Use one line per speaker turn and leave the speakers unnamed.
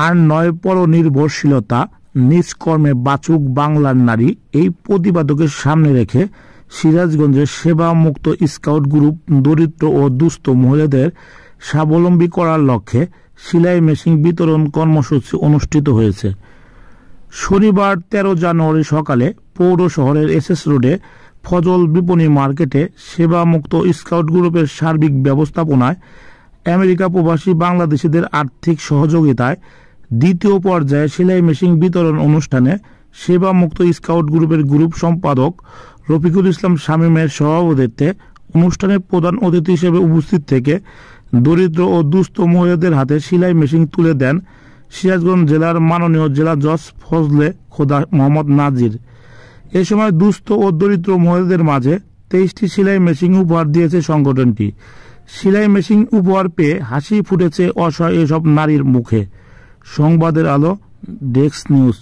আর নয় পরনির্ভরশীলতা, নিজ কর্মে বাঁচুক বাংলার নারী। এই প্রতিপাদকে সামনে রেখে সিরাজগঞ্জের সেবা মুক্ত স্কাউট গ্রুপ দরিদ্র ও দুস্থ মহিলাদের স্বাবলম্বী করার লক্ষ্যে সেলাই মেশিন বিতরণ কর্মসূচি অনুষ্ঠিত হয়েছে। শনিবার 13 জানুয়ারি সকালে পৌর শহরের এসএস রোডে ফজল বিপণী মার্কেটে সেবা মুক্ত স্কাউট গ্রুপের সার্বিক ব্যবস্থাপনায় আমেরিকা প্রবাসী বাংলাদেশিদের আর্থিক সহযোগিতায় দ্বিতীয় পর্যায়ে সেলাই মেশিন বিতরণ অনুষ্ঠানে সেবা মুক্ত স্কাউট গ্রুপের গ্রুপ সম্পাদক রফিকুল ইসলাম শামীমের সভাপতিত্বে অনুষ্ঠানে প্রধান অতিথি হিসেবে উপস্থিত থেকে দরিদ্র ও দুস্থ মহিলাদের হাতে সেলাই মেশিন তুলে দেন সিরাজগঞ্জ জেলার মাননীয় জেলা জজ ফজলে খোদা মোহাম্মদ নাজির। এ সময় দুস্থ ও দরিদ্র মহিলাদের মাঝে 23টি সেলাই মেশিন উপহার দিয়েছে সংগঠনটি। সেলাই মেশিন উপহার পেয়ে হাসি ফুটেছে অসহায় এসব নারীর মুখে। সংবাদের আলো, ডেস্ক নিউজ।